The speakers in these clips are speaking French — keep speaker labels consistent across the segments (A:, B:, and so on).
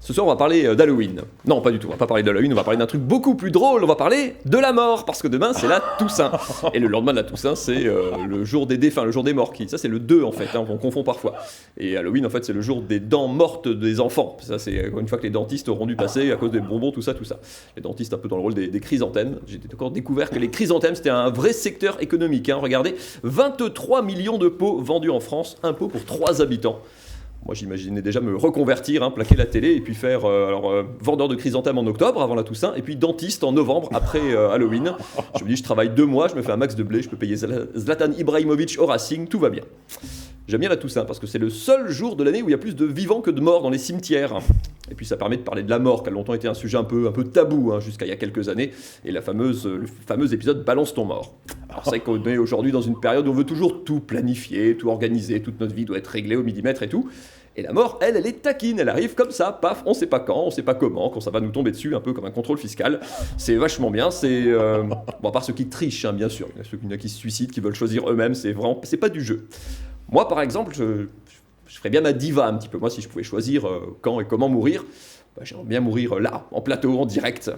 A: Ce soir, on va parler d'Halloween. Non, pas du tout, on va pas parler d'Halloween, on va parler d'un truc beaucoup plus drôle, on va parler de la mort, parce que demain, c'est la Toussaint. Et le lendemain de la Toussaint, c'est le jour des défunts, le jour des morts. Ça, c'est le 2, en fait, hein, on confond parfois. Et Halloween, en fait, c'est le jour des dents mortes des enfants. Ça, c'est une fois que les dentistes auront dû passer à cause des bonbons, tout ça. Les dentistes, un peu dans le rôle des chrysanthèmes. J'ai encore découvert que les chrysanthèmes, c'était un vrai secteur économique. Hein. Regardez, 23 millions de pots vendus en France, un pot pour 3 habitants. Moi, j'imaginais déjà me reconvertir, hein, plaquer la télé et puis faire vendeur de chrysanthèmes en octobre avant la Toussaint et puis dentiste en novembre après Halloween. Je me dis, je travaille 2 mois, je me fais un max de blé, je peux payer Zlatan Ibrahimovic au Racing, tout va bien. J'aime bien la Toussaint parce que c'est le seul jour de l'année où il y a plus de vivants que de morts dans les cimetières. Et puis ça permet de parler de la mort, qui a longtemps été un sujet un peu tabou, hein, jusqu'à il y a quelques années. Et le fameux épisode Balance ton mort. Alors c'est vrai qu'on est aujourd'hui dans une période où on veut toujours tout planifier, tout organiser, toute notre vie doit être réglée au millimètre et tout. Et la mort, elle est taquine, elle arrive comme ça, paf, on sait pas quand, on sait pas comment, quand ça va nous tomber dessus, un peu comme un contrôle fiscal. C'est vachement bien, c'est... Bon, à part ceux qui trichent, hein, bien sûr, il y en a qui se suicident, qui veulent choisir eux-mêmes, c'est pas du jeu. Moi, par exemple, je ferais bien ma diva un petit peu. Moi, si je pouvais choisir quand et comment mourir, j'aimerais bien mourir là, en plateau, en direct.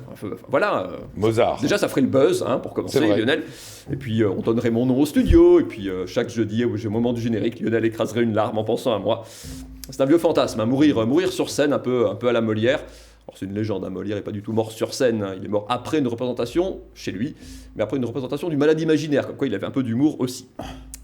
A: Voilà.
B: Mozart.
A: Déjà, ça ferait le buzz, hein, pour commencer, Lionel. Et puis, on donnerait mon nom au studio. Et puis, chaque jeudi, au moment du générique, Lionel écraserait une larme en pensant à moi. C'est un vieux fantasme, hein, mourir sur scène, un peu à la Molière. Alors, c'est une légende, hein, Molière n'est pas du tout mort sur scène. Hein. Il est mort après une représentation, chez lui, mais après une représentation du Malade imaginaire, comme quoi il avait un peu d'humour aussi.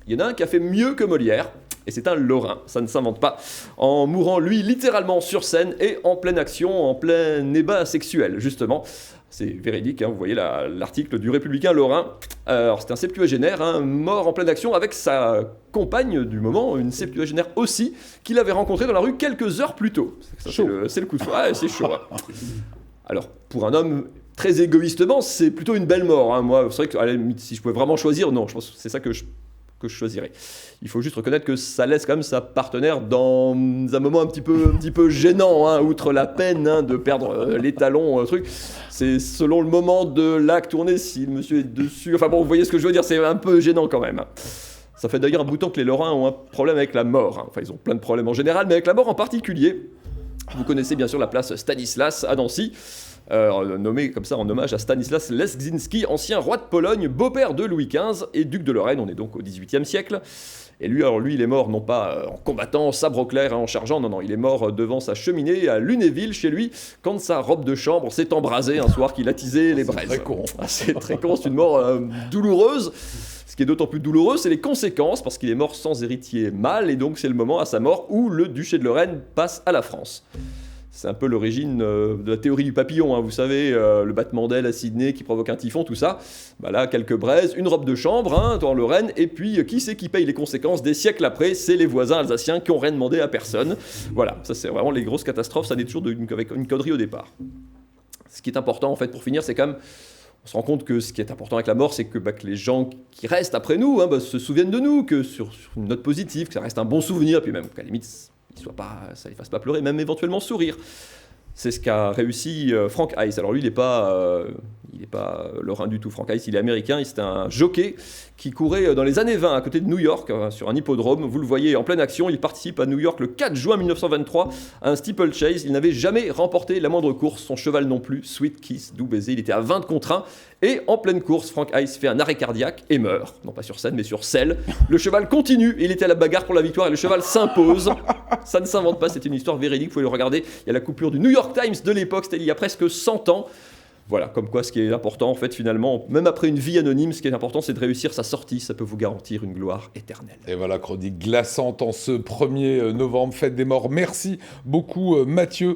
A: Il y en a un qui a fait mieux que Molière, et c'est un Lorrain, ça ne s'invente pas, en mourant, lui, littéralement sur scène et en pleine action, en plein ébat sexuel, justement. C'est véridique, hein, vous voyez l'article du Républicain Lorrain. Alors, c'est un septuagénaire, hein, mort en pleine action avec sa compagne du moment, une septuagénaire aussi, qu'il avait rencontrée dans la rue quelques heures plus tôt. C'est le coup de fou. Ah, c'est chaud. Hein. Alors, pour un homme... Très égoïstement, c'est plutôt une belle mort. Hein. Moi, c'est vrai que à la limite, si je pouvais vraiment choisir, non, je pense que c'est ça que je choisirais. Il faut juste reconnaître que ça laisse quand même sa partenaire dans un moment un petit peu gênant, hein, outre la peine, hein, de perdre les talons, truc. C'est selon le moment de l'acte tourné, si le monsieur est dessus. Enfin bon, vous voyez ce que je veux dire, c'est un peu gênant quand même. Ça fait d'ailleurs un bout de temps que les Lorrains ont un problème avec la mort. Hein. Enfin, ils ont plein de problèmes en général, mais avec la mort en particulier. Vous connaissez bien sûr la place Stanislas à Nancy. Nommé comme ça en hommage à Stanislas Leszczynski, ancien roi de Pologne, beau-père de Louis XV et duc de Lorraine, on est donc au XVIIIe siècle. Et lui, il est mort non pas en combattant, sabre au clair, hein, en chargeant, non, il est mort devant sa cheminée à Lunéville, chez lui, quand sa robe de chambre s'est embrasée un soir qu'il attisait les braises.
B: C'est très con.
A: C'est très con, c'est une mort douloureuse. Ce qui est d'autant plus douloureux, c'est les conséquences, parce qu'il est mort sans héritier mâle, et donc c'est le moment à sa mort où le duché de Lorraine passe à la France. C'est un peu l'origine de la théorie du papillon, hein, vous savez, le battement d'aile à Sydney qui provoque un typhon, tout ça. Bah là, quelques braises, une robe de chambre, hein, en Lorraine, et puis qui c'est qui paye les conséquences des siècles après? C'est les voisins alsaciens qui n'ont rien demandé à personne. Voilà, ça c'est vraiment les grosses catastrophes, ça naît toujours avec une connerie au départ. Ce qui est important, en fait, pour finir, c'est quand même... On se rend compte que ce qui est important avec la mort, c'est que les gens qui restent après nous se souviennent de nous, que sur une note positive, que ça reste un bon souvenir, puis même qu'à la limite... ça ne les fasse pas pleurer, même éventuellement sourire. C'est ce qu'a réussi Frank Ice. Alors lui, il n'est pas lorrain du tout, Frank Ice, il est américain, c'était un jockey qui courait dans les années 20 à côté de New York, sur un hippodrome. Vous le voyez en pleine action, il participe à New York le 4 juin 1923 à un steeplechase. Il n'avait jamais remporté la moindre course, son cheval non plus, Sweet Kiss, doux baiser, il était à 20 contre 1. Et en pleine course, Frank Ice fait un arrêt cardiaque et meurt. Non pas sur scène, mais sur selle. Le cheval continue, et il était à la bagarre pour la victoire, et le cheval s'impose. Ça ne s'invente pas, c'est une histoire véridique, vous pouvez le regarder. Il y a la coupure du New York Times de l'époque, c'était il y a presque 100 ans. Voilà, comme quoi ce qui est important, en fait, finalement, même après une vie anonyme, ce qui est important, c'est de réussir sa sortie. Ça peut vous garantir une gloire éternelle.
B: Et voilà, chronique glaçante en ce 1er novembre, fête des morts. Merci beaucoup, Mathieu.